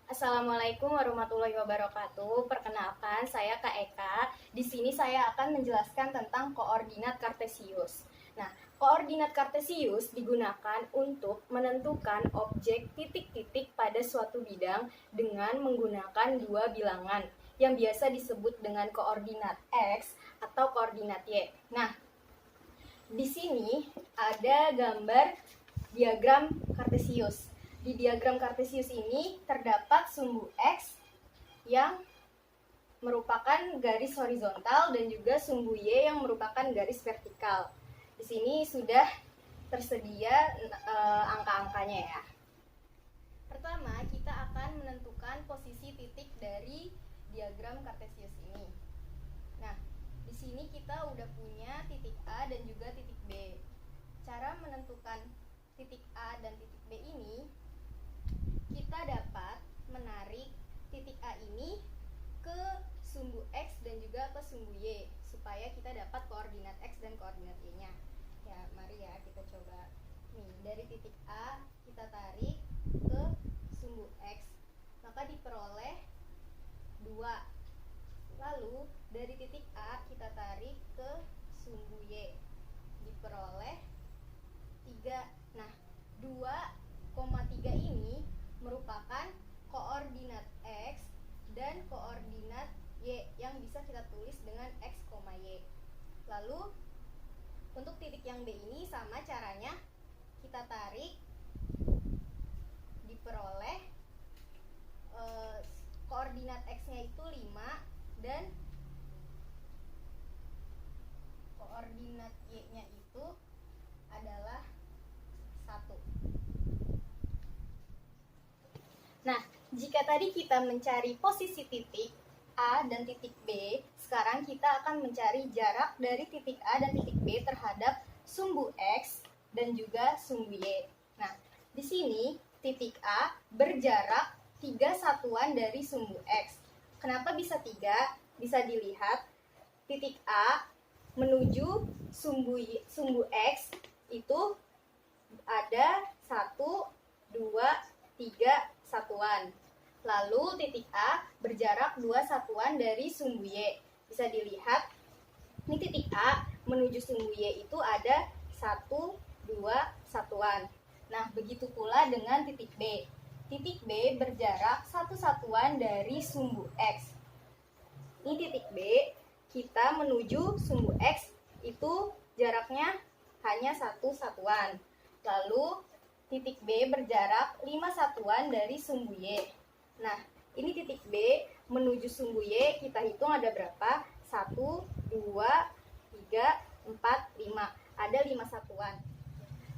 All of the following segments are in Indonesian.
Assalamualaikum warahmatullahi wabarakatuh. Perkenalkan, saya Kak Eka. Di sini saya akan menjelaskan tentang koordinat kartesius. Nah, koordinat kartesius digunakan untuk menentukan objek titik-titik pada suatu bidang dengan menggunakan dua bilangan yang biasa disebut dengan koordinat X atau koordinat Y. Nah, di sini ada gambar diagram kartesius. Di diagram kartesius ini terdapat sumbu X yang merupakan garis horizontal dan juga sumbu Y yang merupakan garis vertikal. Di sini sudah tersedia angka-angkanya ya. Pertama, kita akan menentukan posisi titik dari diagram kartesius ini. Nah, di sini kita udah punya titik A dan juga titik B. Cara menentukan titik A dan titik B ini, kita dapat menarik titik A ini ke sumbu X dan juga ke sumbu Y supaya kita dapat koordinat X dan koordinat Y-nya. Ya, mari ya kita coba. Nih, dari titik A kita tarik ke sumbu X, maka diperoleh 2. Lalu dari titik A kita tarik ke sumbu Y, diperoleh 3. Nah, 2,3 ini merupakan koordinat X dan koordinat Y yang bisa kita tulis dengan X, Y. Lalu untuk titik yang B ini sama caranya, kita tarik, diperoleh koordinat X-nya itu 5 dan koordinat Y-nya itu adalah 1. Nah, jika tadi kita mencari posisi titik A dan titik B, sekarang kita akan mencari jarak dari titik A dan titik B terhadap sumbu X dan juga sumbu Y. Nah, di sini titik A berjarak 3 satuan dari sumbu X. Kenapa bisa 3? Bisa dilihat titik A menuju sumbu X itu ada 1, 2, 3 satuan. Lalu titik A berjarak 2 satuan dari sumbu Y. Bisa dilihat, ini titik A menuju sumbu Y itu ada 1, 2 satuan. Nah, begitu pula dengan titik B. Titik B berjarak 1 satuan dari sumbu X. Ini titik B, kita menuju sumbu X itu jaraknya hanya 1 satuan. Lalu titik B berjarak 5 satuan dari sumbu Y. Nah, ini titik B menuju sumbu Y, kita hitung ada berapa? 1, 2, 3, 4, 5. Ada 5 satuan.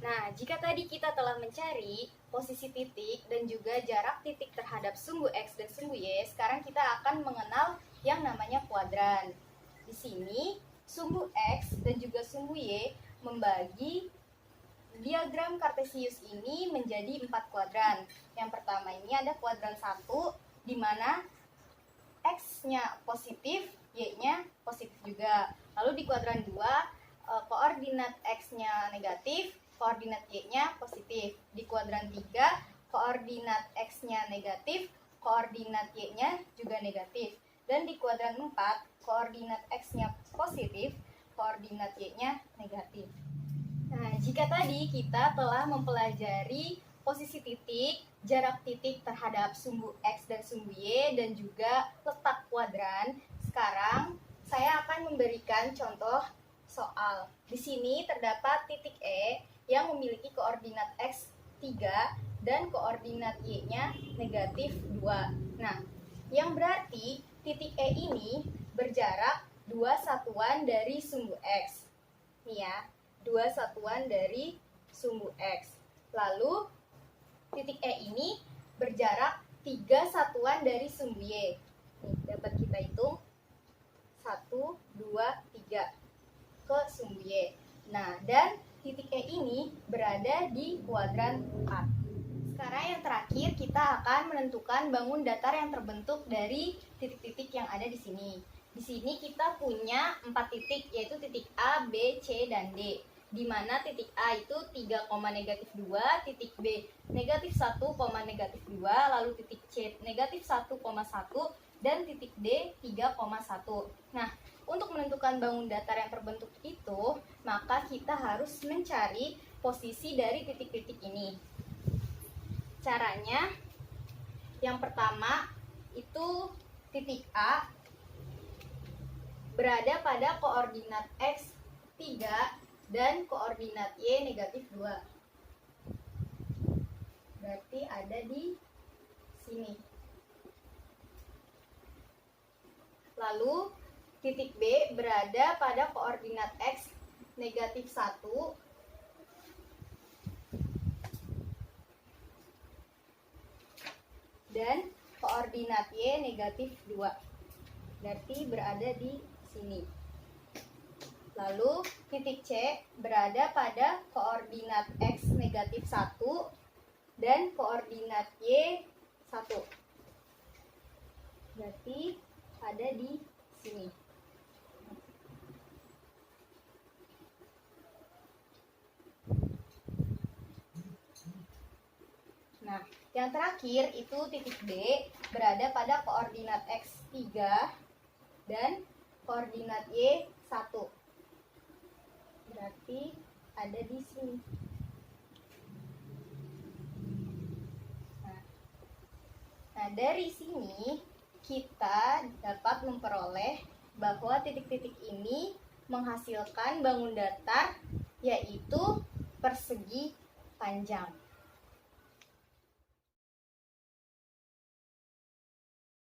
Nah, jika tadi kita telah mencari posisi titik dan juga jarak titik terhadap sumbu X dan sumbu Y, sekarang kita akan mengenal yang namanya kuadran. Di sini, sumbu X dan juga sumbu Y membagi diagram kartesius ini menjadi 4 kuadran. Yang pertama ini ada kuadran 1, di mana X-nya positif, Y-nya positif juga. Lalu di kuadran 2, koordinat X-nya negatif, koordinat Y-nya positif. Di kuadran 3, koordinat X-nya negatif, koordinat Y-nya juga negatif. Dan di kuadran 4, koordinat X-nya positif, koordinat Y-nya negatif. Nah, jika tadi kita telah mempelajari posisi titik, jarak titik terhadap sumbu X dan sumbu Y, dan juga letak kuadran, sekarang saya akan memberikan contoh soal. Di sini terdapat titik E yang memiliki koordinat X 3 dan koordinat Y-nya negatif 2. Nah, yang berarti titik E ini berjarak 2 satuan dari sumbu X. Nih ya, 2 satuan dari sumbu X. Lalu titik E ini berjarak 3 satuan dari sumbu Y. Nih, dapat kita hitung 1, 2, 3 ke sumbu Y. Nah, dan titik E ini berada di kuadran 4. Sekarang yang terakhir, kita akan menentukan bangun datar yang terbentuk dari titik-titik yang ada di sini. Di sini kita punya 4 titik, yaitu titik A, B, C, dan D. di mana titik A itu 3, -2, titik B negatif 1, -2, lalu titik C negatif 1,1, dan titik D 3,1. Nah, untuk menentukan bangun datar yang terbentuk itu, maka kita harus mencari posisi dari titik-titik ini. Caranya, yang pertama itu titik A berada pada koordinat X 3 dan koordinat Y negatif 2. Berarti ada di sini. Lalu titik B berada pada koordinat X negatif 1 dan koordinat Y negatif 2. Berarti berada di sini. Lalu titik C berada pada koordinat X negatif 1 dan koordinat Y 1. Berarti ada di sini. Nah, yang terakhir itu titik B berada pada koordinat X 3 dan koordinat Y 1. Berarti ada di sini. Nah, dari sini kita dapat memperoleh bahwa titik-titik ini menghasilkan bangun datar, yaitu persegi panjang.